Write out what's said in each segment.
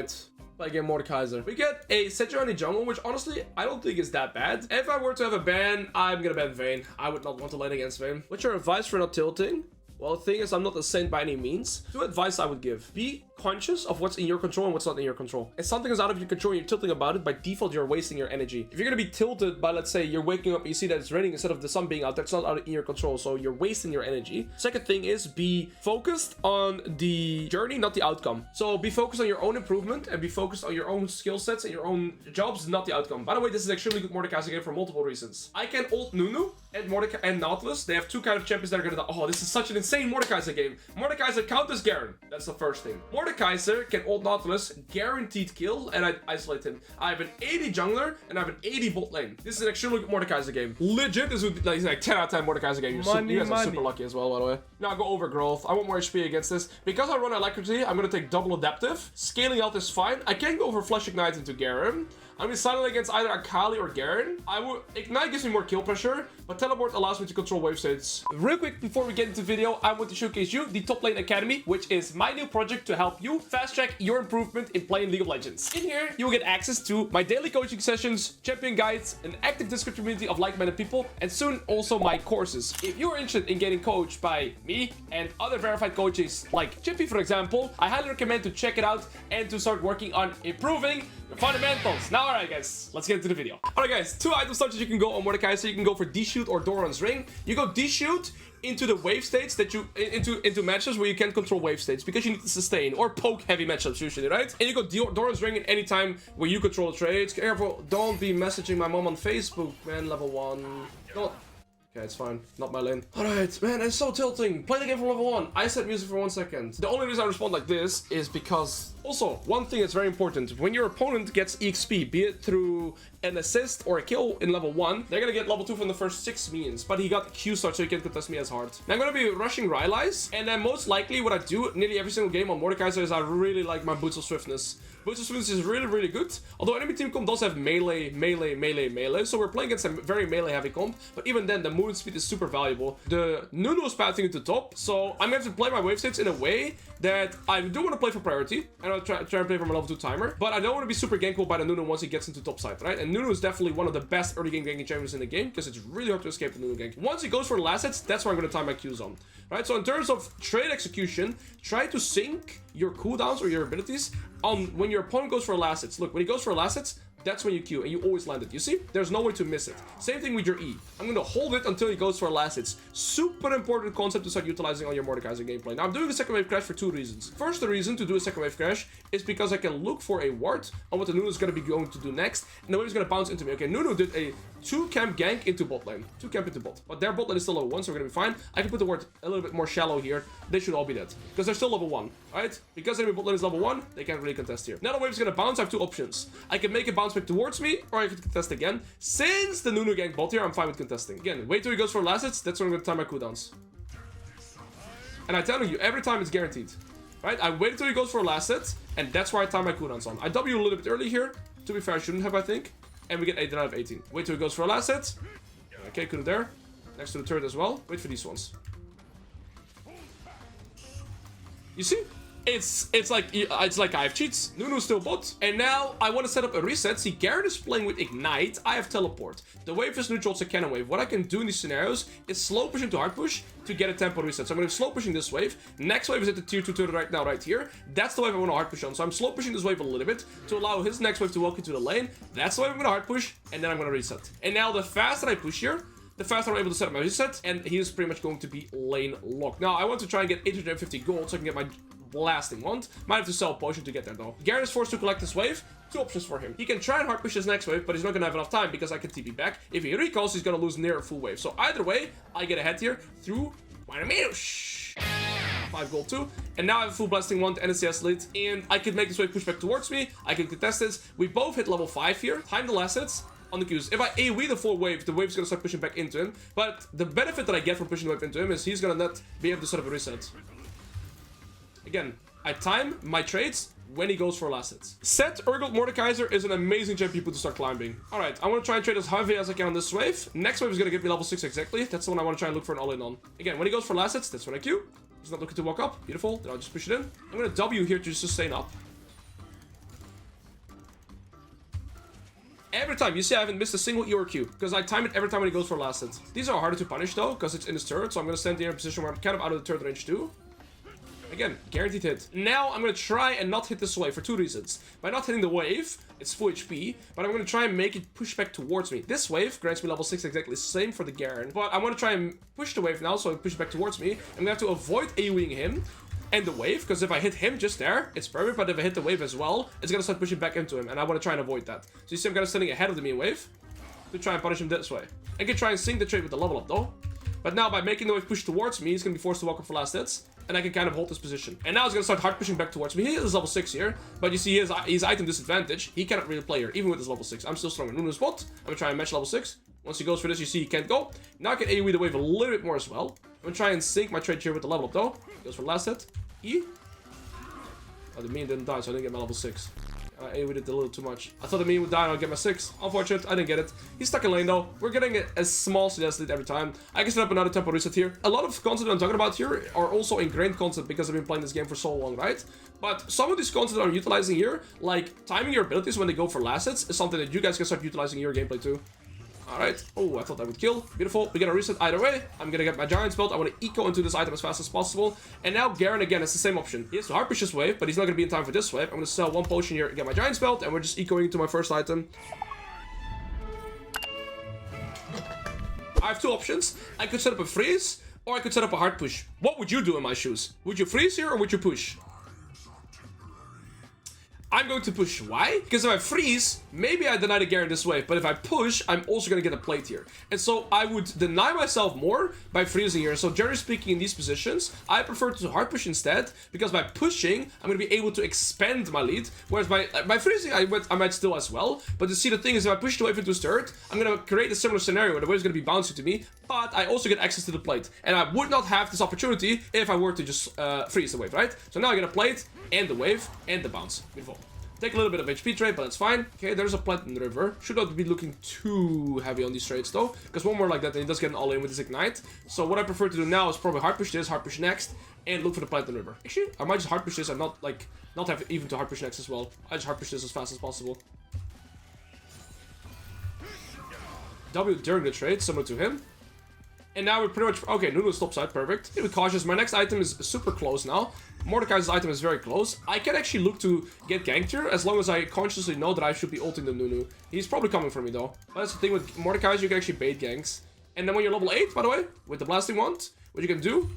Alright. Play again Mordekaiser. We get a Sejuani jungle, which honestly, I don't think is that bad. If I were to have a ban, I'm gonna ban Vayne. I would not want to lane against Vayne. What's your advice for not tilting? Well, the thing is, I'm not a saint by any means. Two advice I would give. Be conscious of what's in your control and what's not in your control. If something is out of your control and you're tilting about it, by default, you're wasting your energy. If you're going to be tilted by, let's say, you're waking up and you see that it's raining instead of the sun being out, that's not out in your control, so you're wasting your energy. Second thing is be focused on the journey, not the outcome. So be focused on your own improvement and be focused on your own skill sets and your own jobs, not the outcome. By the way, this is an extremely good Mordekaiser game for multiple reasons. I can ult Nunu and Mordekaiser and Nautilus. They have two kind of champions that are going to... Oh, this is such an insane Mordekaiser game. Mordekaiser counters Garen. That's the first thing. Mordekaiser can ult Nautilus, guaranteed kill, and I isolate him. I have an 80 jungler, and I have an 80 bot lane. This is an extremely good Mordekaiser game. Legit, this would be like 10 out of 10 Mordekaiser game. You guys are super lucky as well, by the way. Now go overgrowth. I want more HP against this. Because I run Alacrity, I'm going to take double adaptive. Scaling out is fine. I can go for Flash Ignite into Garen. I'm going to silent against either Akali or Garen. Ignite gives me more kill pressure, but Teleport allows me to control wave states. Real quick, before we get into the video, I want to showcase you the Top Lane Academy, which is my new project to help you fast-track your improvement in playing League of Legends. In here, you will get access to my daily coaching sessions, champion guides, an active Discord community of like-minded people, and soon also my courses. If you're interested in getting coached by me and other verified coaches like Chippy, for example, I highly recommend to check it out and to start working on improving your fundamentals. Now, alright guys, let's get into the video. Alright guys, two item starts you can go on Mordekaiser. You can go for D-Shoot or Doran's Ring. You go D-Shoot into the wave states that you into matchups where you can control wave states because you need to sustain or poke heavy matchups usually, right? And you go Doran's Ring at any time where you control the trades. Careful, don't be messaging my mom on Facebook, man. Level 1. Don't. Okay, it's fine. Not my lane. Alright, man, it's so tilting. Play the game from level 1. I set music for 1 second. The only reason I respond like this is because... Also, one thing that's very important. When your opponent gets EXP, be it through an assist or a kill in level 1, they're gonna get level 2 from the first 6 minions. But he got Q start, so he can't contest me as hard. Now I'm gonna be rushing Rylai's, and then most likely what I do nearly every single game on Mordekaiser is I really like my Boots of Swiftness. Boots of Swiftness is really, really good. Although enemy team comp does have melee, so we're playing against a very melee heavy comp. But even then, the movement speed is super valuable. The Nunu is pathing into top, so I'm going to have to play my wave states in a way that I do want to play for priority. And I'll try and play from a level 2 timer. But I don't want to be super gankable by the Nunu once he gets into top side, right? And Nunu is definitely one of the best early game ganking champions in the game because it's really hard to escape the Nunu gank. Once he goes for the last hits, that's where I'm going to time my Qs on. Right? So in terms of trade execution, try to sync your cooldowns or your abilities on when your opponent goes for last hits. Look, when he goes for last hits, that's when you Q, and you always land it. You see? There's no way to miss it. Same thing with your E. I'm going to hold it until he goes for last hits. Super important concept to start utilizing on your Mordekaiser gameplay. Now, I'm doing a second wave crash for 2 reasons. First, the reason to do a second wave crash is because I can look for a ward on what the Nunu is going to be going to do next, and the wave is going to bounce into me. Okay, Nunu did a 2-camp gank into bot lane. 2-camp into bot. But their bot lane is still level 1, so we're going to be fine. I can put the ward a little bit more shallow here. They should all be dead. Because they're still level 1, right? Because enemy bot lane is level 1, they can't really contest here. Now the wave is going to bounce. I have 2 options. I can make it bounce back towards me, or I could contest again. Since the Nunu gank bot here, I'm fine with contesting. Again, wait till he goes for last hits. That's when I'm going to time my cooldowns. And I'm telling you, every time it's guaranteed. Right? I wait until he goes for last hit, and that's where I time my cooldowns on. I W a little bit early here. To be fair, I shouldn't have, I think. And we get 8 out of 18. Wait till he goes for a last hit. Okay, couldn't there. Next to the turret as well. Wait for these ones. You see? It's like I have cheats. Nunu's still bot. And now I want to set up a reset. See, Garen is playing with Ignite. I have Teleport. The wave is neutral, it's a cannon wave. What I can do in these scenarios is slow push into hard push to get a tempo reset. So I'm going to slow pushing this wave. Next wave is at the tier 2 turret right now, right here. That's the wave I want to hard push on. So I'm slow pushing this wave a little bit to allow his next wave to walk into the lane. That's the wave I'm going to hard push, and then I'm going to reset. And now the faster I push here, the faster I'm able to set up my reset, and he is pretty much going to be lane locked. Now I want to try and get 850 gold so I can get my blasting wand. Might have to sell a potion to get there though. Garen is forced to collect this wave. 2 options for him. He can try and hard push his next wave, but he's not gonna have enough time because I can TP back. If he recalls, he's gonna lose near a full wave. So either way, I get ahead here through 5 gold too. And now I have a full blasting wand and a CS lead, and I can make this wave push back towards me. I can contest this. We both hit level 5 here. Time the last hits on the Qs. If I AoE the full wave, the wave's gonna start pushing back into him. But the benefit that I get from pushing the wave into him is he's gonna not be able to set up a reset. Again, I time my trades when he goes for last hits. Set Urgot Mordekaiser is an amazing champion to start climbing. Alright, I want to try and trade as heavy as I can on this wave. Next wave is going to give me level 6 exactly. That's the one I want to try and look for an all-in on. Again, when he goes for last hits, that's when I Q. He's not looking to walk up. Beautiful. Then I'll just push it in. I'm going to W here to sustain up. Every time. You see I haven't missed a single E or Q because I time it every time when he goes for last hit. These are harder to punish though because it's in his turret, so I'm going to stand here in a position where I'm kind of out of the turret range too. Again, guaranteed hit. Now I'm going to try and not hit this wave for 2 reasons. By not hitting the wave, it's full HP, but I'm going to try and make it push back towards me. This wave grants me level 6 exactly the same for the Garen, but I want to try and push the wave now so it pushes back towards me. I'm going to have to avoid AoEing him and the wave, because if I hit him just there, it's perfect, but if I hit the wave as well, it's going to start pushing back into him, and I want to try and avoid that. So you see I'm kind of standing ahead of the main wave to try and punish him this way. I can try and sync the trade with the level up though. But now by making the wave push towards me, he's going to be forced to walk up for last hits. And I can kind of hold this position. And now he's going to start hard pushing back towards me. He is level 6 here. But you see his item disadvantage. He cannot really play here, even with his level 6. I'm still stronger. Nunu's bot. I'm going to try and match level 6. Once he goes for this, you see he can't go. Now I can AoE the wave a little bit more as well. I'm going to try and sync my trade here with the level up though. He goes for the last hit. E. Oh, the minion didn't die, so I didn't get my level 6. I AoE'd it a little too much. I thought the minion would die and I'd get my 6. Unfortunate, I didn't get it. He's stuck in lane though. We're getting a small CS lead every time. I can set up another tempo reset here. A lot of content I'm talking about here are also ingrained concept because I've been playing this game for so long, right? But some of these concepts I'm utilizing here, like timing your abilities when they go for last hits, is something that you guys can start utilizing in your gameplay too. Alright. Oh, I thought that would kill. Beautiful. We get a reset either way. I'm gonna get my Giant's Belt. I want to eco into this item as fast as possible. And now Garen again is the same option. He has to hard push this wave, but he's not gonna be in time for this wave. I'm gonna sell 1 potion here and get my Giant's Belt, and we're just ecoing into my first item. I have 2 options. I could set up a freeze, or I could set up a hard push. What would you do in my shoes? Would you freeze here, or would you push? I'm going to push. Why? Because if I freeze, maybe I deny the Garen this wave, but if I push, I'm also going to get a plate here. And so I would deny myself more by freezing here. So generally speaking, in these positions, I prefer to hard push instead, because by pushing, I'm going to be able to expand my lead, whereas by freezing, I might still as well. But you see, the thing is, if I push the wave into his turret, I'm going to create a similar scenario where the wave is going to be bouncing to me, but I also get access to the plate. And I would not have this opportunity if I were to just freeze the wave, right? So now I get a plate, and the wave, and the bounce. Beautiful. Take a little bit of HP trade, but that's fine. Okay, there's a plant in the river. Should not be looking too heavy on these trades though, because one more like that and he does get an all-in with his ignite. So what I prefer to do now is probably hard push this, hard push next, and look for the plant in the river. Actually, I might just hard push this and not have even to hard push next as well. I just hard push this as fast as possible. W during the trade, similar to him. And now we're pretty much... Okay, Nunu's top side, perfect. Be cautious. My next item is super close now. Mordekaiser's item is very close. I can actually look to get ganked here as long as I consciously know that I should be ulting the Nunu. He's probably coming for me though. But that's the thing with Mordekaiser, you can actually bait ganks. And then when you're level 8, by the way, with the blasting wand, what you can do...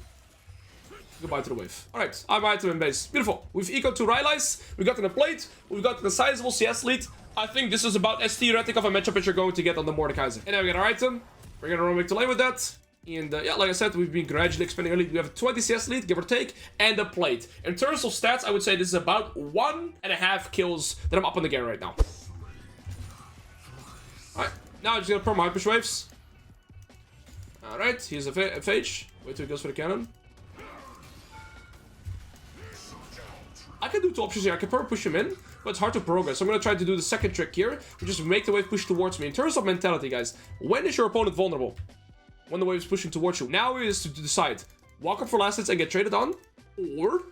Goodbye to the wave. Alright, I'm item in base. Beautiful. We've ecoed 2 Rylais. We got in a plate. We've got the sizable CS lead. I think this is about as theoretic of a matchup as you're going to get on the Mordekaiser. And now we get our item. We're gonna run back to lane with that. And yeah, like I said, we've been gradually expanding our lead. We have a 20 CS lead, give or take, and a plate. In terms of stats, I would say this is about 1.5 kills that I'm up on the Garen right now. Alright, now I'm just gonna perm hyper waves. Alright, here's a FH. Wait till he goes for the cannon. I can do 2 options here. I can perm push him in, but it's hard to progress. So I'm gonna try to do the second trick here, which is make the wave push towards me. In terms of mentality, guys, when is your opponent vulnerable? When the wave is pushing towards you. Now it is to decide. Walk up for last hits and get traded on, or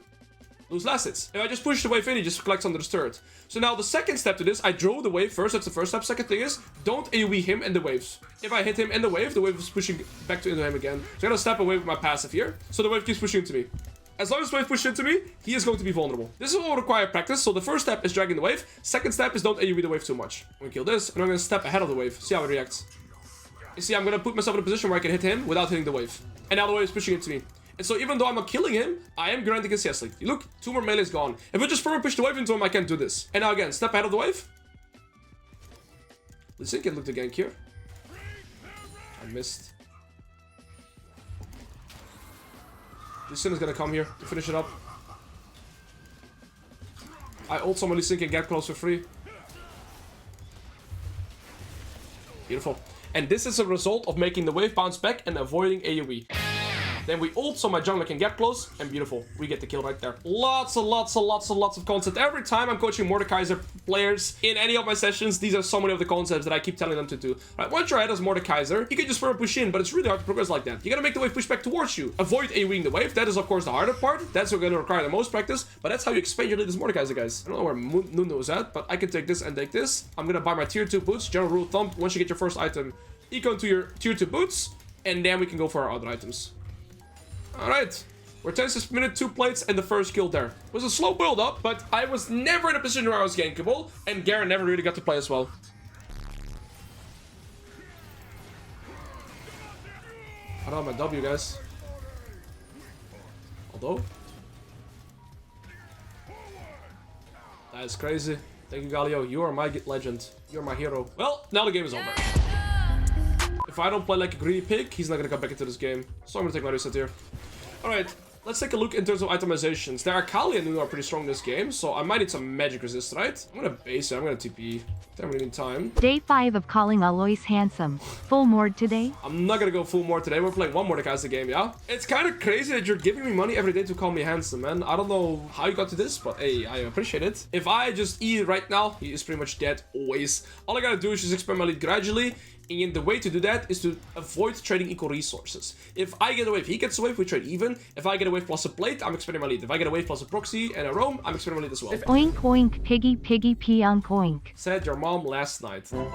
lose last hits. If I just push the wave in, he just collects under the turret. So now the second step to this, I drove the wave first. That's the first step. Second thing is, don't AoE him and the waves. If I hit him and the wave is pushing back into him again. So I'm gonna step away with my passive here. So the wave keeps pushing into me. As long as the wave pushes into me, he is going to be vulnerable. This will require practice. So the first step is dragging the wave. Second step is don't AoE the wave too much. I'm gonna kill this, and I'm gonna step ahead of the wave. See how it reacts. You see, I'm gonna put myself in a position where I can hit him without hitting the wave. And now the wave is pushing into me. And so even though I'm not killing him, I am granting a CS lead. You look, 2 more melee's gone. If I just firmly push the wave into him, I can't do this. And now again, step ahead of the wave. Let's see, can look to gank here. I missed. Lee Sin is gonna come here to finish it up. I ult someone Lee Sin can get close for free. Beautiful. And this is a result of making the wave bounce back and avoiding AoE. Then we ult so my jungler can get close, and beautiful. We get the kill right there. Lots and lots and lots and lots of content. Every time I'm coaching Mordekaiser players in any of my sessions, these are so many of the concepts that I keep telling them to do. Right, once you're ahead as Mordekaiser, you can just firm push in, but it's really hard to progress like that. You gotta make the wave push back towards you. Avoid AoEing the wave. That is, of course, the harder part. That's gonna require the most practice, but that's how you expand your lead as Mordekaiser, guys. I don't know where Nuno is at, but I can take this and take this. I'm gonna buy my tier 2 boots. General rule of thumb, once you get your first item, eco into your tier 2 boots, and then we can go for our other items. Alright. We're 10th minute, 2 plates, and the first kill there. It was a slow build up, but I was never in a position where I was gankable, and Garen never really got to play as well. I don't have my W, guys. Although. That is crazy. Thank you, Galio. You are my legend. You're my hero. Well, now the game is over. If I don't play like a greedy pig, he's not gonna come back into this game. So I'm gonna take my reset here. Alright, let's take a look in terms of itemizations. There are Kali and Nuno are pretty strong in this game, so I might need some magic resist, right? I'm gonna base it, I'm gonna TP. Don't really need time. Day 5 of calling Alois handsome. Full mord today? I'm not gonna go full mord today. We're playing one Mordekaiser game, yeah? It's kind of crazy that you're giving me money every day to call me handsome, man. I don't know how you got to this, but hey, I appreciate it. If I just eat it right now, he is pretty much dead always. All I gotta do is just expand my lead gradually. And the way to do that is to avoid trading equal resources. If I get a wave, he gets a wave, we trade even. If I get a wave plus a plate, I'm expanding my lead. If I get a wave plus a proxy and a roam, I'm expanding my lead as well. Oink oink piggy piggy peonk oink. Said your mom last night. No,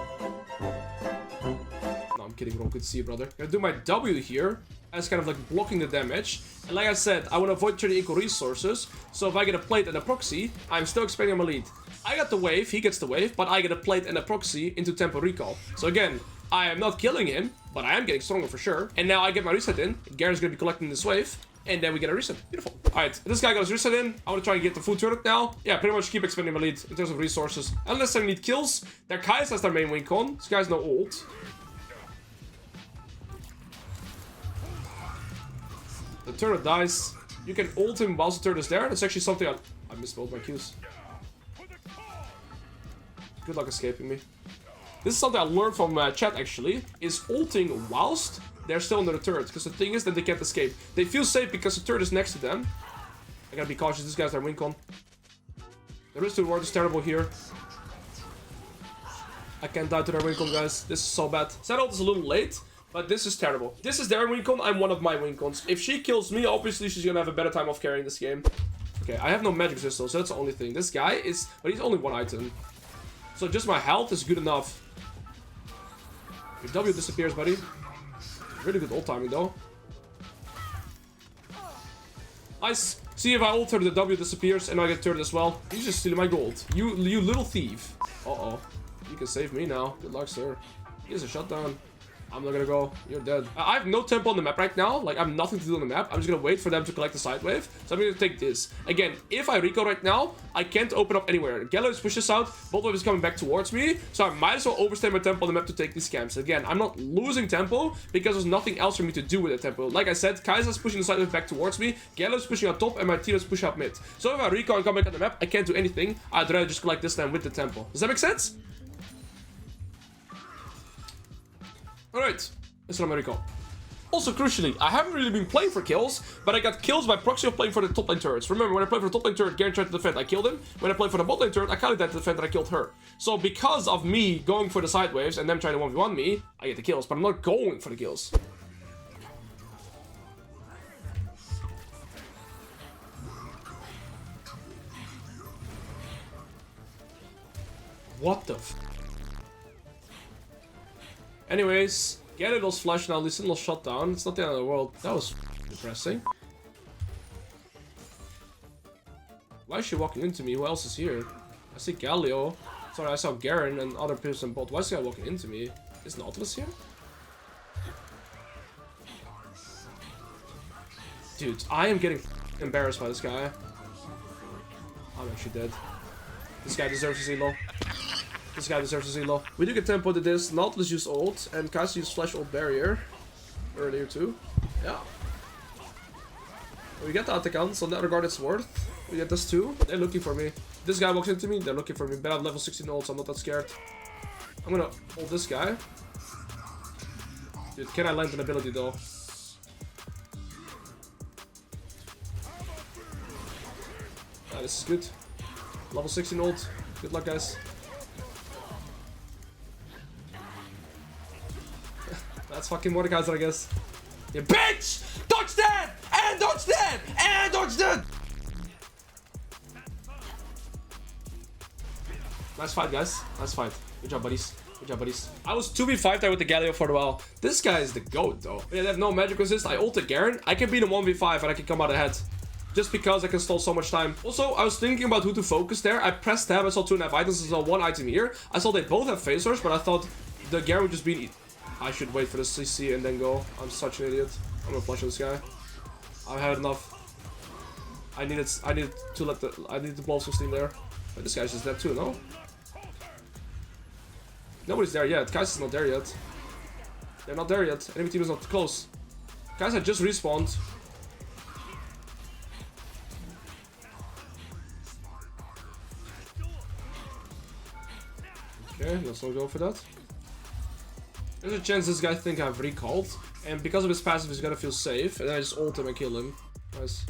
I'm kidding, bro. Good to see you, brother. Gonna do my W here as kind of like blocking the damage. And like I said, I want to avoid trading equal resources. So if I get a plate and a proxy, I'm still expanding my lead. I got the wave, he gets the wave, but I get a plate and a proxy into tempo recall. So again, I am not killing him, but I am getting stronger for sure. And now I get my reset in. Garen's gonna be collecting this wave. And then we get a reset. Beautiful. Alright, this guy got his reset in. I want to try and get the full turret now. Yeah, pretty much keep expanding my lead in terms of resources. Unless I need kills. Their Kai'Sa has their main win con. This guy's no ult. The turret dies. You can ult him whilst the turret is there. That's actually something I missed both my Qs. Good luck escaping me. This is something I learned from chat, actually, is ulting whilst they're still under the turret. Because the thing is that they can't escape. They feel safe because the turret is next to them. I gotta be cautious. This guy's their win con. The risk to reward is terrible here. I can't die to their win con, guys. This is so bad. Sad ult is a little late, but this is terrible. This is their win con. I'm one of my win cons. If she kills me, obviously she's gonna have a better time of carrying this game. Okay, I have no magic resist, so that's the only thing. This guy is... But he's only one item. So just my health is good enough. Your W disappears, buddy. Really good ult timing, though. Nice. See if I ult her, the W disappears, and I get turret as well. He's just stealing my gold. You little thief. Uh-oh. You can save me now. Good luck, sir. He has a shutdown. I'm not gonna go. You're dead. I have no tempo on the map right now. Like, I have nothing to do on the map. I'm just gonna wait for them to collect the side wave. So I'm gonna take this. Again, if I recall right now, I can't open up anywhere. Gallows pushes out. Bolt wave is coming back towards me. So I might as well overstay my tempo on the map to take these camps. Again, I'm not losing tempo because there's nothing else for me to do with the tempo. Like I said, Kai'Sa's pushing the side wave back towards me. Gallows pushing on top, and my teammates push up mid. So if I recall and come back on the map, I can't do anything. I'd rather just collect this land with the tempo. Does that make sense? Alright. That's what I'm gonna recall. Also, crucially, I haven't really been playing for kills, but I got kills by proxy of playing for the top lane turrets. Remember, when I played for the top lane turret, Garen tried to defend, I killed him. When I played for the bot lane turret, I Kali died to defend, and I killed her. So because of me going for the side waves and them trying to 1v1 me, I get the kills, but I'm not going for the kills. What the f... Anyways... Get it, those flash now, this little shutdown. It's not the end of the world. That was depressing. Why is she walking into me? Who else is here? I see Galio. Sorry, I saw Garen and other people in bot. Why is this guy walking into me? Is Nautilus here? Dude, I am getting embarrassed by this guy. I'm actually dead. This guy deserves his elo. This guy deserves his elo. We do get tempo to this. Nautilus used ult, and Kai'Sa used flash ult barrier earlier too. Yeah. We get the Atakan, so in that regard it's worth. We get this too. They're looking for me. This guy walks into me, they're looking for me. But I'm level 16 ult, so I'm not that scared. I'm gonna ult this guy. Dude, can I land an ability though? This is good. Level 16 ult. Good luck, guys. That's fucking Mordekaiser, I guess. You bitch! Dodge that! And dodge that! And dodge that! Nice fight, guys. Nice fight. Good job, buddies. Good job, buddies. I was 2v5 there with the Galio for a while. This guy is the GOAT, though. Yeah, they have no magic resist. I ulted Garen. I can beat him 1v5 and I can come out ahead. Just because I can stall so much time. Also, I was thinking about who to focus there. I pressed tab. I saw 2.5 items. I saw 1 item here. I saw they both have phasers, but I thought the Garen would just be... I should wait for the CC and then go. I'm such an idiot. I'm gonna flush this guy. I've had enough. I needed to blow some steam there. But this guy's just dead too, no? Nobody's there yet. Kai's is not there yet. They're not there yet. Enemy team is not close. Guys, I just respawned. Okay, let's not go for that. There's a chance this guy think I've recalled. And because of his passive, he's gonna feel safe. And then I just ult him and kill him. Nice.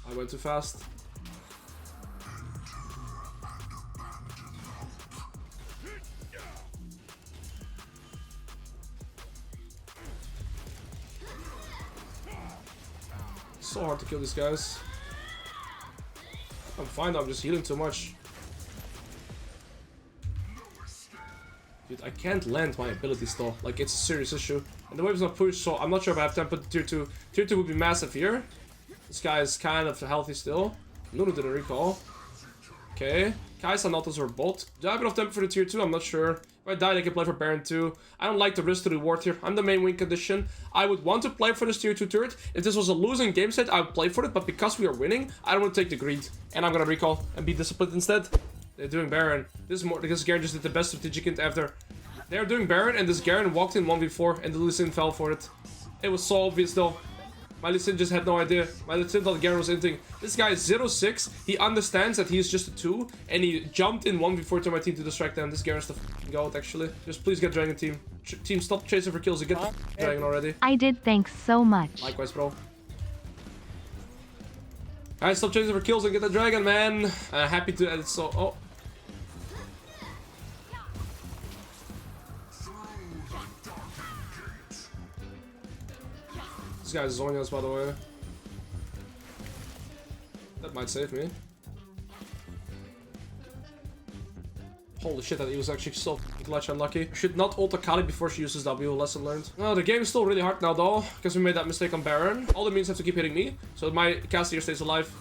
I went too fast. So hard to kill these guys. I'm fine, I'm just healing too much. Dude, I can't land my abilities though. Like, it's a serious issue. And the wave's not pushed, so I'm not sure if I have time to put tier 2. Tier 2 would be massive here. This guy is kind of healthy still. Nunu didn't recall. Okay. Kai's and Nautilus are both. Do I have enough tempo for the tier 2? I'm not sure. If I die, I can play for Baron too. I don't like the risk to reward here. I'm the main win condition. I would want to play for this tier 2 turret. If this was a losing game set, I would play for it. But because we are winning, I don't want to take the greed. And I'm gonna recall and be disciplined instead. They're doing Baron. This is more because Garen just did the best strategic hint ever. They're doing Baron and this Garen walked in 1v4 and the Lee Sin fell for it. It was so obvious though. My Lee Sin just had no idea. My Lee Sin thought Garen was inting. This guy is 0-6. He understands that he's just a 2. And he jumped in 1v4 to my team to distract them. This Garen's the goat actually. Just please get Dragon team. Team, stop chasing for kills and get the Dragon already. I did, thanks so much. Likewise, bro. Alright, stop chasing for kills and get the Dragon, man. Happy to edit so... Oh. This guy's zoning us, by the way. That might save me. Holy shit, that he was actually so clutch unlucky. Should not ult Akali before she uses W, lesson learned. No, the game is still really hard now though, because we made that mistake on Baron. All the minions have to keep hitting me, so my caster here stays alive.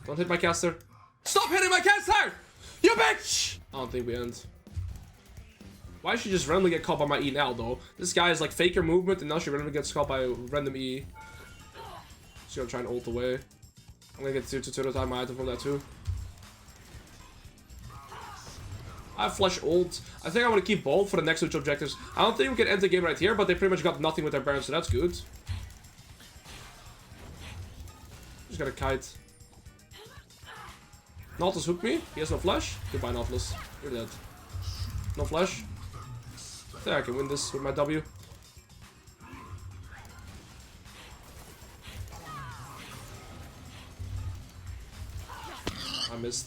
Don't hit my caster. Stop hitting my caster! You bitch! I don't think we end. Why should she just randomly get caught by my E now, though? This guy is like faker movement, and now she randomly gets caught by a random E. She's gonna try and ult away. I'm gonna get tier 2 turtle time my item from that too. I have flash ult. I think I want to keep both for the next switch objectives. I don't think we can end the game right here, but they pretty much got nothing with their Baron, so that's good. Just got a kite. Nautilus hooked me. He has no flash. Goodbye, Nautilus. You're dead. No flash. I think I can win this with my W. I missed.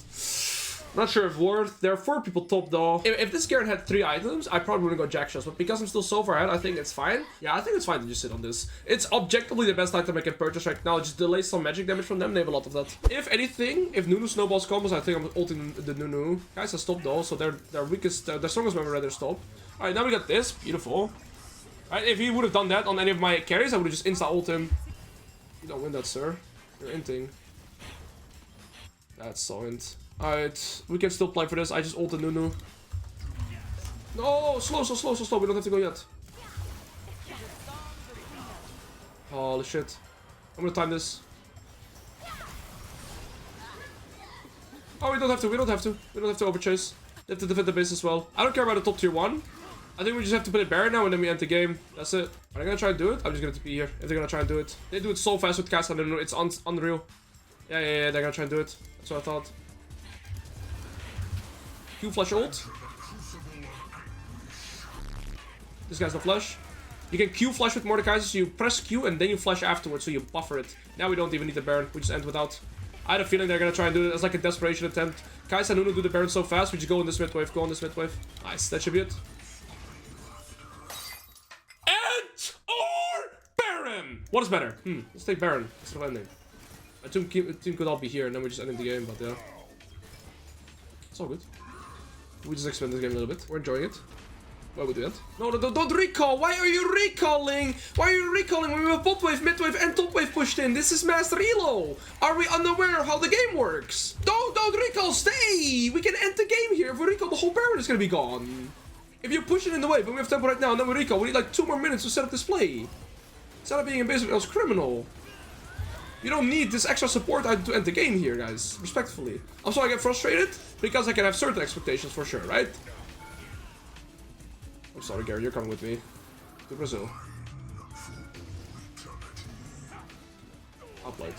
Not sure if worth. There are 4 people top though. If this Garen had 3 items, I probably wouldn't go Jack Shots, but because I'm still so far ahead, I think it's fine. Yeah, I think it's fine to just sit on this. It's objectively the best item I can purchase right now. It just delays some magic damage from them. They have a lot of that. If anything, if Nunu snowballs combos, I think I'm ulting the Nunu. Guys, I stopped though, so their weakest, their strongest member rather stop. Alright, now we got this. Beautiful. Alright, if he would have done that on any of my carries, I would have just insta-ult him. You don't win that, sir. You're inting. That's so int. Alright, we can still play for this. I just ulted Nunu. No, slow. We don't have to go yet. Holy shit. I'm gonna time this. Oh, we don't have to. We don't have to overchase. They have to defend the base as well. I don't care about the top tier 1. I think we just have to put it Baron now and then we end the game. That's it. Are they gonna try and do it? I'm just gonna TP here. If they're gonna try and do it. They do it so fast with cast. I don't know. It's unreal. Yeah. They're gonna try and do it. That's what I thought. Q flash ult. This guy's no flash. You can Q flash with Mordekaiser, so you press Q and then you flash afterwards, so you buffer it. Now we don't even need the Baron. We just end without. I had a feeling they're gonna try and do it as like a desperation attempt. Kai'Sa and Nunu do the Baron so fast, we just go in this mid wave, go on this mid wave. Nice, that should be it. Ant or Baron? What is better? Let's take Baron. Let's go ending. I think team could all be here and then we just end the game, but yeah. It's all good. We just expand this game a little bit. We're enjoying it. Why would we do that? No, don't recall! Why are you recalling? Why are you recalling when we have bot wave, mid wave, and top wave pushed in? This is Master Elo! Are we unaware of how the game works? Don't recall! Stay! We can end the game here. If we recall, the whole Baron is gonna be gone. If you push it in the wave, and we have tempo right now, and then we recall, we need like 2 more minutes to set up this play. Instead of being invasive, it's criminal. You don't need this extra support to end the game here, guys. Respectfully. I'm sorry I get frustrated, because I can have certain expectations for sure, right? I'm sorry, Gary, you're coming with me to Brazil. I'll play it.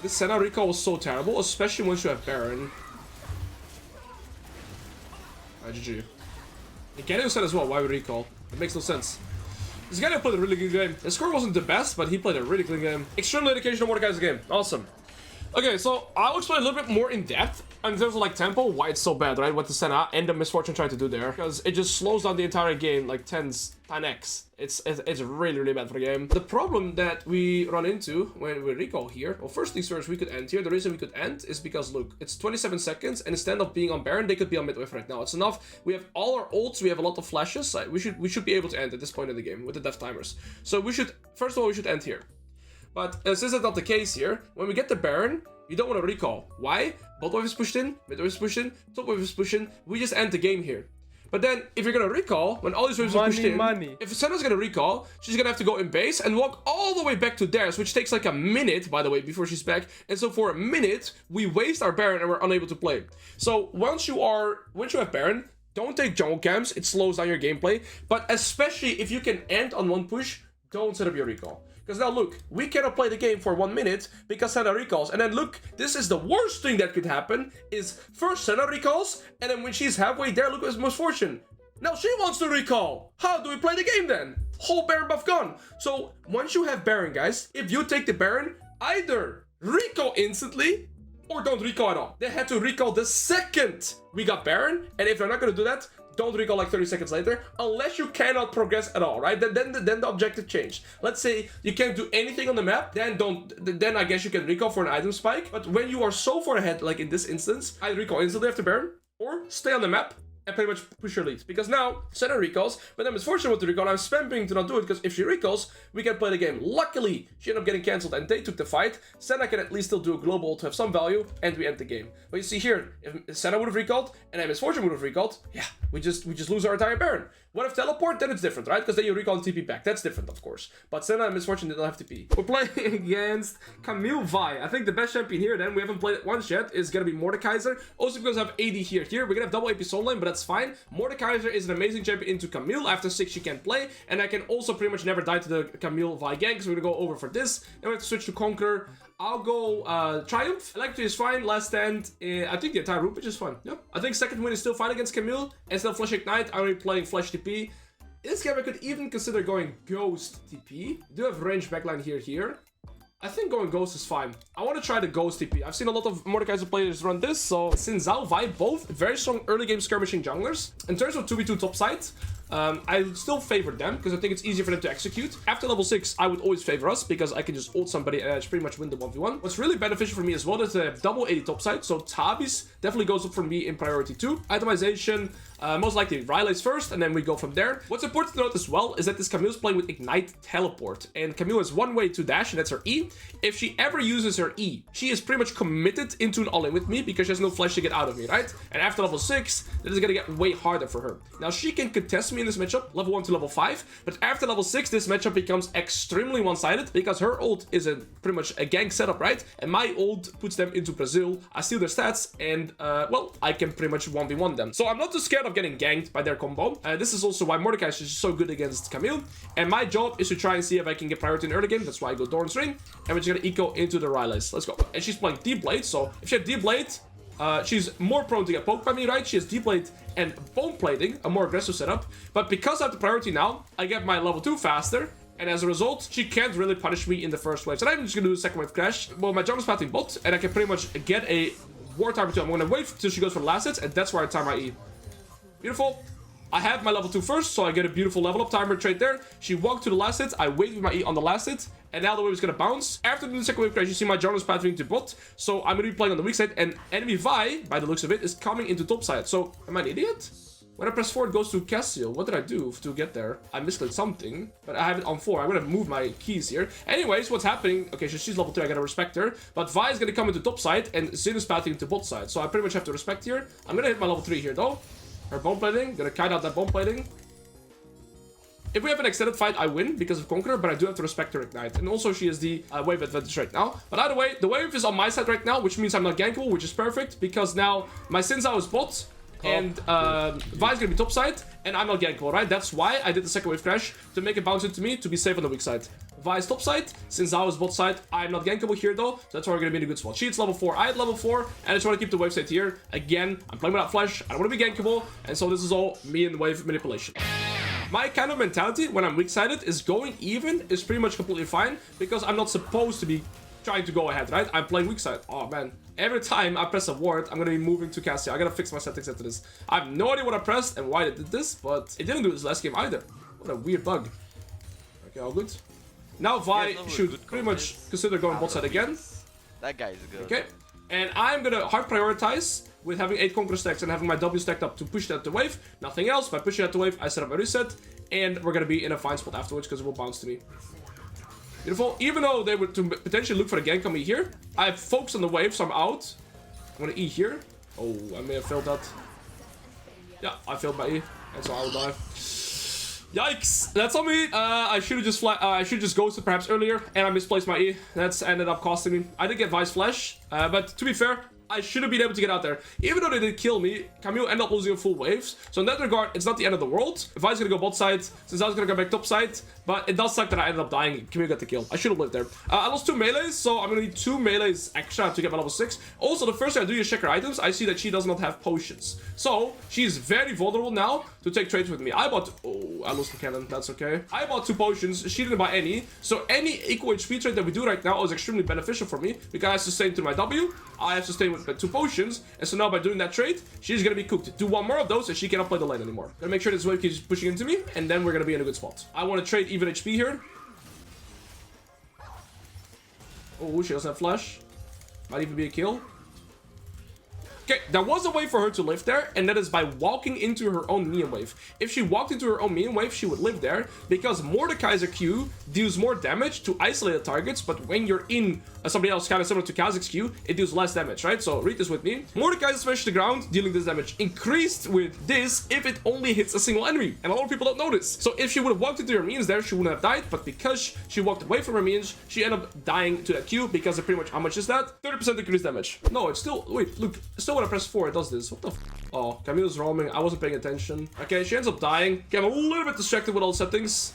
This Senna recall was so terrible, especially once you have Baron. Alright, GG. And Gary said as well, why we recall? It makes no sense. This guy played a really good game. His score wasn't the best, but he played a really clean game. Extreme dedication on Mordekaiser's game. Awesome. Okay, so I'll explain a little bit more in depth in terms of like tempo, why it's so bad, right? What the Senna and the Misfortune tried to do there. Because it just slows down the entire game like 10x. It's really bad for the game. The problem that we run into when we recall here, well, first things first, we could end here. The reason we could end is because, look, it's 27 seconds, and instead of being on Baron, they could be on midwave right now. It's enough. We have all our ults, we have a lot of flashes. We should be able to end at this point in the game with the death timers. So we should, first of all, we should end here. But since that's not the case here, when we get the Baron, you don't want to recall. Why? Bot wave is pushed in, mid wave is pushed in, top wave is pushed in. We just end the game here. But then, if you're gonna recall, when all these waves are pushed in, if Senna's gonna recall, she's gonna have to go in base and walk all the way back to theirs, which takes like a minute, by the way, before she's back. And so for a minute, we waste our Baron and we're unable to play. So once you have Baron, don't take jungle camps. It slows down your gameplay. But especially if you can end on one push, don't set up your recall. Because now look, we cannot play the game for 1 minute because Senna recalls. And then look, this is the worst thing that could happen, is first Senna recalls, and then when she's halfway there, look at his misfortune. Now she wants to recall. How do we play the game then? Whole Baron buff gone. So once you have Baron, guys, if you take the Baron, either recall instantly or don't recall at all. They had to recall the second we got Baron, and if they're not going to do that, don't recall like 30 seconds later, unless you cannot progress at all, right? Then the objective changed. Let's say you can't do anything on the map, then I guess you can recall for an item spike. But when you are so far ahead, like in this instance, either recall instantly after Baron, or stay on the map and pretty much push your lead. Because now, Senna recalls, but then Misfortune with the recall, I'm spamming to not do it, because if she recalls, we can play the game. Luckily, she ended up getting cancelled and they took the fight. Senna can at least still do a global to have some value, and we end the game. But you see here, if Senna would have recalled, and then Misfortune would have recalled, yeah, we just lose our entire Baron. What if teleport? Then it's different, right? Because then you recall and TP back. That's different, of course. But Senna and Misfortune did not have TP. We're playing against Camille Vi. I think the best champion here, then, we haven't played it once yet, is going to be Mordekaiser. Also because I have AD here. We're going to have double AP soul lane, but that's fine. Mordekaiser is an amazing champion into Camille. After 6, she can play. And I can also pretty much never die to the Camille Vi gank. So we're going to go over for this. Then we have to switch to Conqueror. I'll go Triumph. Electro is fine. Last stand, I think the entire Rupage is fine. Yeah. I think second win is still fine against Camille. And still Flash Ignite. I'm already playing Flash TP. In this game, I could even consider going Ghost TP. I do have range backline here. I think going Ghost is fine. I want to try the Ghost TP. I've seen a lot of Mordekaiser players run this. So Xin Zhao, Vi, both very strong early game skirmishing junglers. In terms of 2v2 top side, I still favor them because I think it's easier for them to execute. After level 6, I would always favor us because I can just ult somebody and I just pretty much win the 1v1. What's really beneficial for me as well is to have double 80 top side. So Tabis definitely goes up for me in priority 2. Itemization, most likely Ryla's first, and then we go from there. What's important to note as well is that this Camille's playing with Ignite Teleport. And Camille has one way to dash, and that's her E. If she ever uses her E, she is pretty much committed into an all-in with me because she has no flash to get out of me, right? And after level 6, that is going to get way harder for her. Now, she can contest me in this matchup, level 1 to level 5, but after level 6, this matchup becomes extremely one-sided because her ult is pretty much a gank setup, right? And my ult puts them into Brazil, I steal their stats, and, well, I can pretty much 1v1 them. So I'm not too scared of getting ganked by their combo. This is also why Mordekaiser is so good against Camille, and my job is to try and see if I can get priority in early game. That's why I go Doran's Ring, and we're just gonna eco into the Ryla's. Let's go. And she's playing D-Blade, so if she had D-Blade, she's more prone to get poked by me, right? She has D-Blade and Bone Plating, a more aggressive setup. But because I have the priority now, I get my level 2 faster. And as a result, she can't really punish me in the first wave. So I'm just gonna do a second wave crash. Well, my jungle's pathing bot, and I can pretty much get a ward timer too. I'm gonna wait till she goes for the last hits, and that's where I time my E. Beautiful. I have my level 2 first, so I get a beautiful level up timer trade there. She walked to the last hit. I wait with my E on the last hit, and now the wave is gonna bounce. After doing the second wave crash, you see my jungle's pathing to bot, so I'm gonna be playing on the weak side, and enemy Vi, by the looks of it, is coming into top side. So, am I an idiot? When I press 4, it goes to Cassio. What did I do to get there? I misclicked something, but I have it on 4. I'm gonna move my keys here. Anyways, what's happening? Okay, so she's level 3. I gotta respect her. But Vi is gonna come into top side, and Xin is pathing into bot side. So I pretty much have to respect here. I'm gonna hit my level 3 here, though. Her bone plating. Gonna kite out that bone plating. If we have an extended fight, I win because of Conqueror, but I do have to respect her Ignite. And also, she has the wave advantage right now. But either way, the wave is on my side right now, which means I'm not gankable, which is perfect, because now my Xin Zhao is bot, and Vi is gonna be top side, and I'm not gankable, right? That's why I did the second wave crash, to make it bounce into me, to be safe on the weak side. Vi is top side, Xin Zhao is bot side. I'm not gankable here though, so that's why we're gonna be in a good spot. She's level 4, I had level 4, and I just want to keep the wave state here. Again, I'm playing without flash, I don't want to be gankable, and so this is all me and wave manipulation. My kind of mentality when I'm weak-sided is going even is pretty much completely fine, because I'm not supposed to be trying to go ahead, right? I'm playing weak side. Oh man, every time I press a ward, I'm gonna be moving to Cassio. I gotta fix my settings after this. I have no idea what I pressed and why it did this, but it didn't do this last game either. What a weird bug. Okay, all good. Now Vi should pretty much consider going bot side again. That guy is good. Okay, and I'm gonna hard prioritize with having 8 Conqueror stacks and having my W stacked up to push that to wave. Nothing else. By pushing that to wave, I set up a reset, and we're gonna be in a fine spot afterwards because it will bounce to me. Beautiful. Even though they would potentially look for the gank on me here, I have focus on the wave, so I'm out. I'm gonna E here. Oh, I may have failed that. Yeah, I failed my E, and so I will die. Yikes! That's on me. I should have just I should just ghosted perhaps earlier, and I misplaced my E. That's ended up costing me. I did get Vi's flash, but to be fair, I should have been able to get out there. Even though they did kill me, Camille ended up losing full waves. So in that regard, it's not the end of the world. If I was gonna go bot side, since I was gonna go back top side, but it does suck that I ended up dying. Camille got the kill. I should have lived there. I lost 2 melees, so I'm gonna need 2 melees extra to get my level 6. Also, the first thing I do is check her items. I see that she does not have potions. So she's very vulnerable now to take trades with me. I bought... Oh, I lost the cannon. That's okay. I bought 2 potions. She didn't buy any. So any equal HP trade that we do right now is extremely beneficial for me, because I sustain through my W. I have sustained with 2 potions. And so now by doing that trade, she's gonna be cooked. Do 1 more of those and she cannot play the lane anymore. Gonna make sure this wave keeps pushing into me, and then we're gonna be in a good spot. I want to trade even HP here. Oh, she doesn't have flash. Might even be a kill. Okay, there was a way for her to live there, and that is by walking into her own minion wave. If she walked into her own minion wave, she would live there, because Mordekaiser Q deals more damage to isolated targets, but when you're in somebody else kind of similar to Kha'Zix's Q, it deals less damage, right? So read this with me. Mordekaiser smash to the ground, dealing this damage increased with this if it only hits a single enemy, and a lot of people don't notice. So if she would have walked into her minions there, she wouldn't have died, but because she walked away from her minions, she ended up dying to that Q, because of pretty much, how much is that? 30% increased damage. No, it's still, wait, look, still when I press 4, it does this. What the f? Oh, Camille's roaming. I wasn't paying attention. Okay, she ends up dying. Okay, I'm a little bit distracted with all the settings.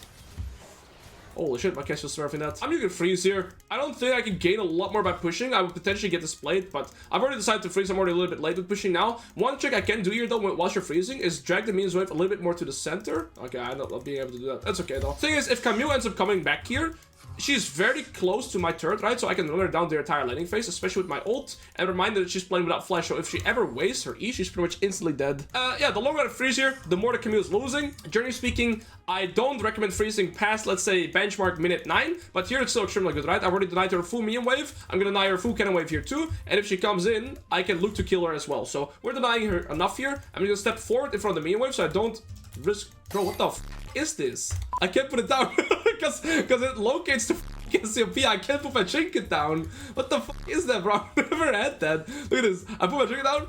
Holy shit, my Cassio's smurfing that. I'm gonna freeze here. I don't think I can gain a lot more by pushing. I would potentially get this plate, but I've already decided to freeze. I'm already a little bit late with pushing now. One trick I can do here though, whilst you're freezing, is drag the minions wave a little bit more to the center. Okay, I'm not being able to do that. That's okay though. Thing is, if Camille ends up coming back here, she's very close to my turret, right? So I can run her down the entire landing phase, especially with my ult. And remind her that she's playing without flash, so if she ever wastes her E, she's pretty much instantly dead. Yeah, the longer I freeze here, the more the Camille is losing. Generally speaking, I don't recommend freezing past, let's say, benchmark minute 9. But here it's still extremely good, right? I've already denied her full minion wave. I'm gonna deny her full cannon wave here too. And if she comes in, I can look to kill her as well. So we're denying her enough here. I'm gonna step forward in front of the minion wave so I don't risk... Bro, what the f is this? I can't put it down because it locates the Cassiopeia. I can't put my trinket down. What the fuck is that, bro? I've never had that. Look at this. I put my trinket down.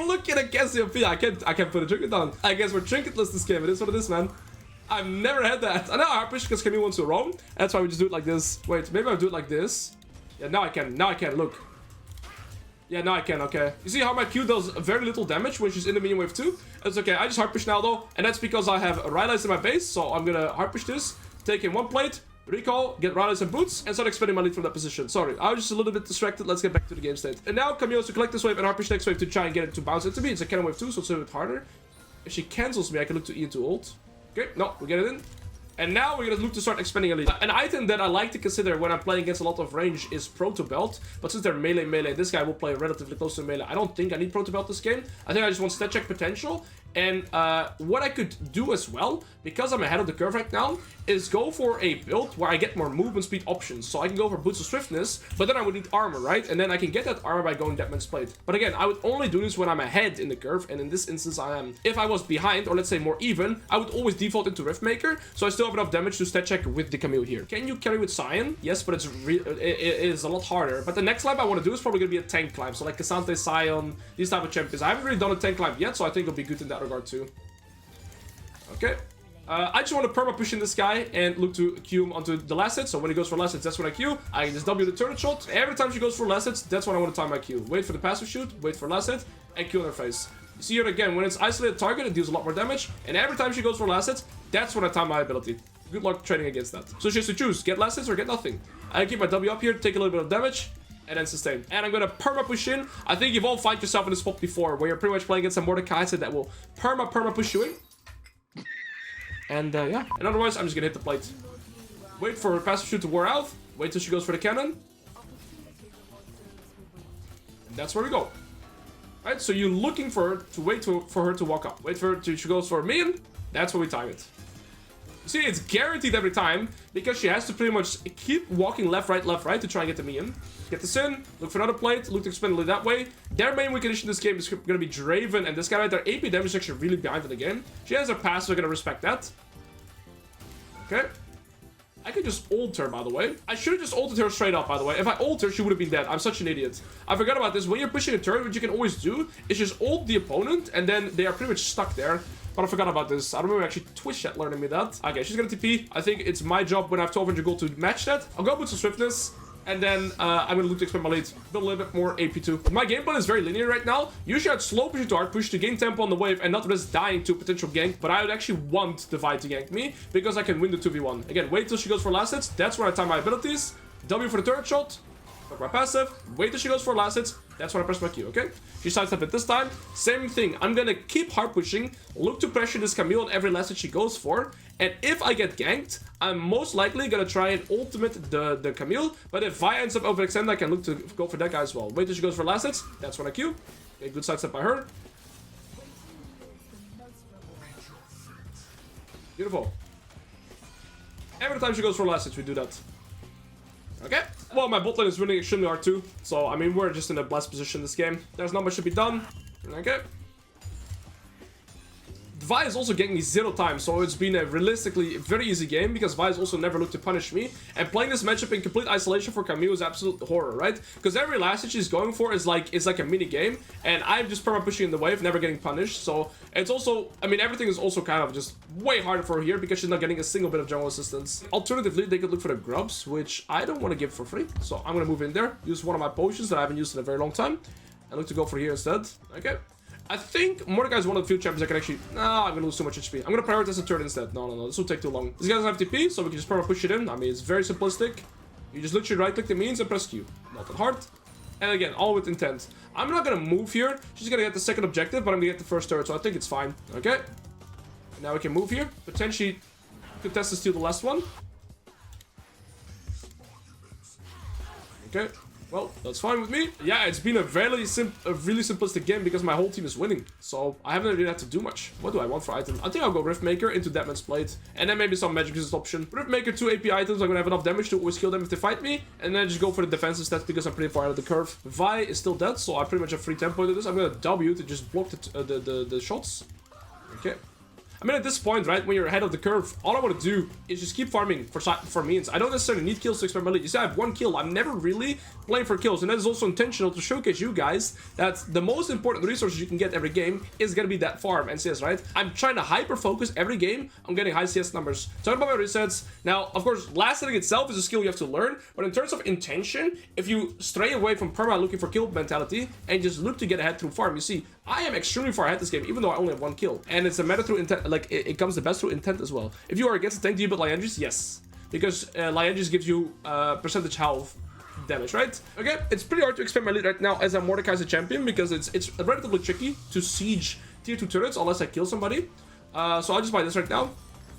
Look at a Cassiopeia. I can't put a trinket down. I guess we're trinketless this game. It is what it is, man. I've never had that. I know I push because Camille wants to roam. That's why we just do it like this. Wait, maybe I'll do it like this. Yeah, now I can. Now I can. Look. Yeah, now I can, okay. You see how my Q does very little damage when she's in the minion wave too? It's okay, I just hard push now though, and that's because I have Rylai's in my base, so I'm gonna hard push this, take in 1 plate, recall, get Rylai's and boots, and start expanding my lead from that position. Sorry, I was just a little bit distracted. Let's get back to the game state. And now Camille has to collect this wave and hard push next wave to try and get it to bounce into me. It's a cannon wave too, so it's a bit harder. If she cancels me, I can look to E into ult. Okay, no, we get it in. And now we're gonna look to start expanding elite. An item that I like to consider when I'm playing against a lot of range is Proto Belt. But since they're melee, this guy will play relatively close to melee. I don't think I need Proto Belt this game. I think I just want stat check potential. And what I could do as well, because I'm ahead of the curve right now, is go for a build where I get more movement speed options. So I can go for Boots of Swiftness, but then I would need armor, right? And then I can get that armor by going Deadman's Plate. But again, I would only do this when I'm ahead in the curve, and in this instance I am. If I was behind, or let's say more even, I would always default into Riftmaker, so I still have enough damage to stat check with the Camille here. Can you carry with Scion? Yes, but it is a lot harder. But the next climb I want to do is probably going to be a tank climb, so like Cassante, Scion, these type of champions. I haven't really done a tank climb yet, so I think it'll be good in that regard too. Okay. I just want to perma push in this guy and look to Q him onto the last hit. So when he goes for last hits, that's when I Q. I can just W the turret shot. Every time she goes for last hits, that's when I want to time my Q. Wait for the passive shoot, wait for last hit, and Q on her face. You see here again, when it's isolated target, it deals a lot more damage. And every time she goes for last hits, that's when I time my ability. Good luck trading against that. So she has to choose, get last hits or get nothing. I keep my W up here, take a little bit of damage, and then sustain. And I'm gonna perma push in. I think you've all found yourself in this spot before, where you're pretty much playing against a Mordekaiser that will perma push you in. And yeah, and otherwise I'm just gonna hit the plate. Wait for her passive shoot to wear out. Wait till she goes for the cannon. And that's where we go. Alright, so you're looking for her to wait for her to walk up. Wait for her till she goes for a minion. That's where we time it. See, it's guaranteed every time because she has to pretty much keep walking left, right to try and get the minion. Get this in, look for another plate, look to expand it that way. Their main weak condition in this game is going to be Draven, and this guy right there, AP damage is actually really behind in the game. She has her pass, so we're going to respect that. Okay. I could just ult her, by the way. I should have just ulted her straight up, by the way. If I ult her, she would have been dead. I'm such an idiot. I forgot about this. When you're pushing a turret, what you can always do is just ult the opponent, and then they are pretty much stuck there. But I forgot about this. I remember actually Twitch chat learning me that. Okay, she's gonna TP. I think it's my job when I have 1200 gold to match that. I'll go with some swiftness. And then I'm gonna look to expand my lead. Build a little bit more AP2. My game plan is very linear right now. Usually I'd slow push into hard push to gain tempo on the wave and not risk dying to a potential gank. But I would actually want Divide to gank me because I can win the 2v1. Again, wait till she goes for last hits. That's where I time my abilities. W for the turret shot. Fuck my passive. Wait till she goes for last hits. That's when I press my Q, okay? She sidestepped it this time. Same thing. I'm gonna keep hard pushing. Look to pressure this Camille on every last hit she goes for. And if I get ganked, I'm most likely gonna try and ultimate the Camille. But if Vi ends up overextended, I can look to go for that guy as well. Wait till she goes for last hits. That's when I Q. Okay, good sidestep by her. Beautiful. Every time she goes for last hits, we do that. Okay. Well, my bot lane is winning extremely hard too. So, I mean, we're just in a blessed position this game. There's not much to be done. Okay. Vi is also getting me 0 times, so it's been a realistically very easy game because Vi has also never looked to punish me. And playing this matchup in complete isolation for Camille is absolute horror, right? Because every last hit she's going for is like a mini game, and I'm just perma pushing in the wave, never getting punished. So it's also, I mean, everything is also kind of just way harder for her here because she's not getting a single bit of jungle assistance. Alternatively, they could look for the grubs, which I don't want to give for free. So I'm gonna move in there, use one of my potions that I haven't used in a very long time, and look to go for here instead. Okay. I think Mordecai is one of the few champions that can actually... Nah, I'm gonna lose too much HP. I'm gonna prioritize the turret instead. No. This will take too long. This guy doesn't have TP, so we can just probably push it in. I mean, it's very simplistic. You just literally right-click the means and press Q. Not that hard. And again, all with intent. I'm not gonna move here. She's gonna get the second objective, but I'm gonna get the first turret, so I think it's fine. Okay. Now we can move here. Potentially contest to steal the last one. Okay. Well, that's fine with me. Yeah, it's been a really simplistic game because my whole team is winning. So I haven't really had to do much. What do I want for item? I think I'll go Riftmaker into Deadman's Plate. And then maybe some magic resist option. Riftmaker, 2 AP items. I'm gonna have enough damage to always kill them if they fight me. And then just go for the defensive stats because I'm pretty far out of the curve. Vi is still dead, so I pretty much have free tempo to this. I'm gonna W to just block the shots. Okay. I mean, at this point, right, when you're ahead of the curve, all I want to do is just keep farming for means. I don't necessarily need kills to expand my lead. You see, I have 1 kill. I'm never really playing for kills, and that is also intentional to showcase you guys that the most important resources you can get every game is going to be that farm and CS, right? I'm trying to hyper-focus every game on getting high CS numbers. Talking about my resets, now, of course, last hitting itself is a skill you have to learn, but in terms of intention, if you stray away from perma looking for kill mentality and just look to get ahead through farm, you see, I am extremely far ahead this game, even though I only have 1 kill. And it's a matter through intent, like, it comes the best through intent as well. If you are against a tank, do you build Liandris? Yes. Because Liandris gives you percentage health damage, right? Okay, it's pretty hard to expand my lead right now as a Mordekaiser champion because it's relatively tricky to siege tier 2 turrets unless I kill somebody. So I'll just buy this right now.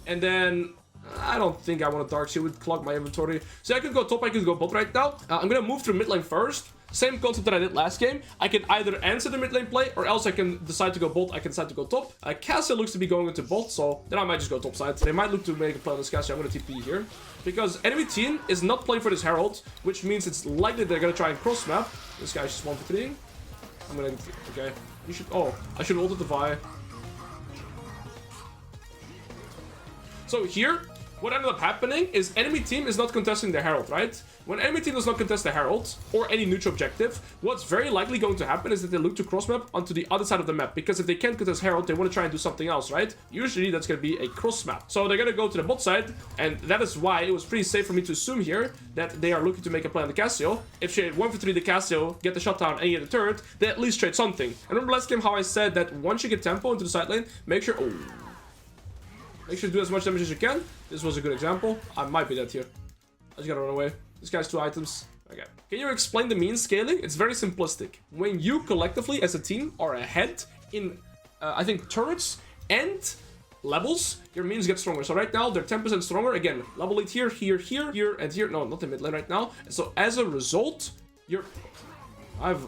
And then I don't think I want a Dark. She would clog my inventory. So I could go top, I could go bot right now. I'm gonna move through mid lane first. Same concept that I did last game. I can either answer the mid lane play, or else I can decide to go bot. I can decide to go top. Cassia looks to be going into bot, so then I might just go top side. They might look to make a play on this Cassia. I'm gonna TP here. Because enemy team is not playing for this Herald, which means it's likely they're gonna try and cross map. This guy's just 1 for 3. I'm gonna... Okay. You should... Oh, I should ult the Vi. So here... What ended up happening is enemy team is not contesting the Herald, right? When enemy team does not contest the Herald or any neutral objective, what's very likely going to happen is that they look to cross map onto the other side of the map. Because if they can't contest Herald, they want to try and do something else, right? Usually that's going to be a cross map. So they're going to go to the bot side, and that is why it was pretty safe for me to assume here that they are looking to make a play on the Cassio. If she 1 for 3 the Cassio, get the shutdown and get the turret, they at least trade something. And remember last game how I said that once you get tempo into the side lane, make sure... Oh. Make sure to do as much damage as you can. This was a good example. I might be dead here. I just gotta run away. This guy's 2 items. Okay. Can you explain the mean scaling? It's very simplistic. When you collectively as a team are ahead in, I think, turrets and levels, your means get stronger. So right now, they're 10% stronger. Again, level 8 here, here, here, here, and here. No, not the mid lane right now. So as a result, you're... I've...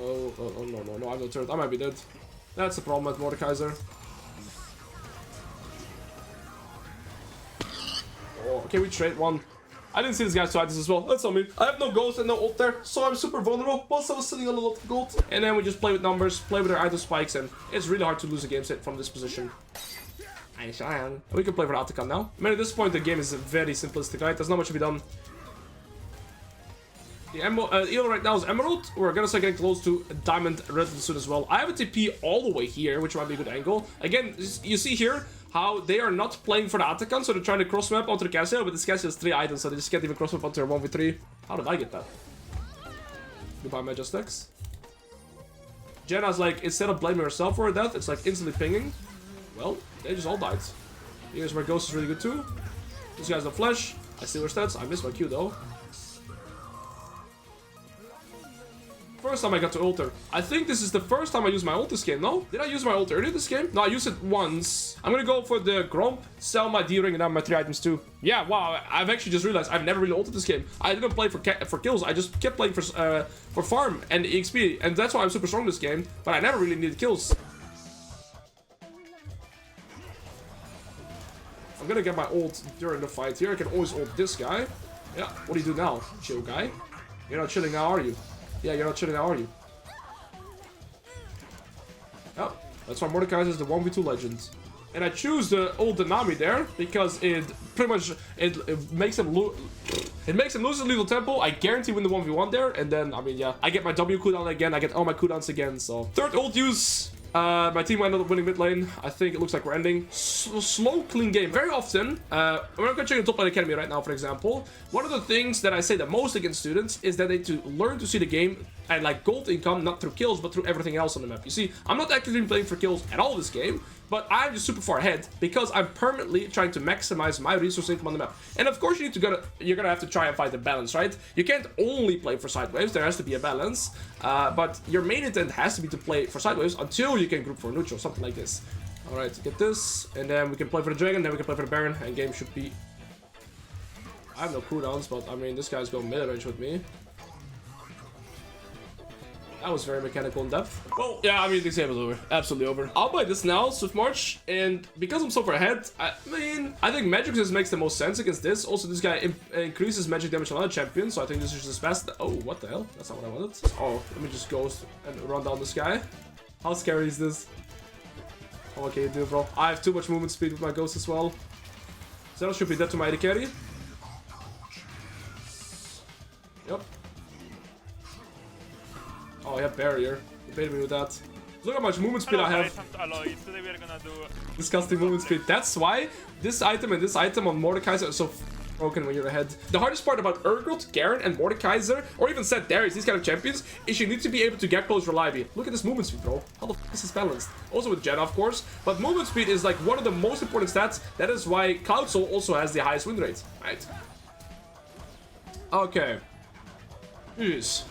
Oh, no, I have no turret. I might be dead. That's the problem with Mordekaiser. Oh, okay, we trade one. I didn't see this guy's 2 items as well. That's on me. I have no ghost and no ult there, so I'm super vulnerable. Plus, I was sitting on a lot of gold. And then we just play with numbers, play with our item spikes, and it's really hard to lose a game set from this position. We can play for Atacant now. I mean, at this point, the game is very simplistic, right? There's not much to be done. The elo right now is Emerald. We're gonna start getting close to Diamond relatively soon as well. I have a TP all the way here, which might be a good angle. Again, you see here how they are not playing for the Atacant, so they're trying to cross map onto the Cassio, but this Cassio has 3 items, so they just can't even cross map onto their 1v3. How did I get that? Goodbye, Majesticks. Jenna's like, instead of blaming herself for her death, it's like instantly pinging. Well, they just all died. Here's where Ghost is really good too. This guy's the flesh. I steal her stats. I missed my Q though. First time I got to ult her. I think this is the first time I used my ult this game, no? Did I use my ult earlier this game? No, I used it once. I'm gonna go for the Gromp, sell my D-ring, and have my 3 items too. Yeah, wow, I've actually just realized I've never really ulted this game. I didn't play for kills, I just kept playing for farm and EXP, and that's why I'm super strong this game, but I never really needed kills. I'm gonna get my ult during the fight here. I can always ult this guy. Yeah, what do you do now, chill guy? You're not chilling now, are you? Yeah, you're not chilling now, are you? Yep, that's why Mordekaiser is the 1v2 legend. And I choose the old Nami there because it pretty much it makes him lose his lethal tempo. I guarantee win the 1v1 there, and then I mean yeah, I get my W cooldown again, I get all my cooldowns again. So third ult use. My team ended up winning mid lane. I think it looks like we're ending. Slow, clean game. Very often, we're not going to check the top lane academy right now, for example. One of the things that I say the most against students is that they need to learn to see the game and like gold income, not through kills, but through everything else on the map. You see, I'm not actively playing for kills at all this game, but I'm just super far ahead because I'm permanently trying to maximize my resource income on the map. And of course, you're gonna have to try and find the balance, right? You can't only play for side waves. There has to be a balance, but your main intent has to be to play for side waves until you can group for neutral, something like this. All right, get this, and then we can play for the dragon, then we can play for the baron, and game should be. I have no cooldowns, but I mean, this guy's going mid range with me. That was very mechanical in depth. Well, yeah, I mean, this game is over. Absolutely over. I'll buy this now, Swift March, and because I'm so far ahead, I mean, I think magic just makes the most sense against this. Also, this guy increases magic damage on other champions, so I think this is just best. Oh, what the hell? That's not what I wanted. Oh, let me just go and run down this guy. How scary is this? Oh, what can you do, bro? I have too much movement speed with my ghost as well. Zero should be dead to my AD carry. Yep. Oh, I have barrier. You baited me with that. Look how much movement speed I have. Alois. Today we are gonna do disgusting movement speed. That's why this item and this item on Mordekaiser are so broken when you're ahead. The hardest part about Urgot, Garen, and Mordekaiser, or even Seth Darius, these kind of champions, is you need to be able to get close reliably. Look at this movement speed, bro. How the f is this balanced? Also with Jenna, of course, but movement speed is like one of the most important stats. That is why Cloud Soul also has the highest win rate, right? Okay. Jeez.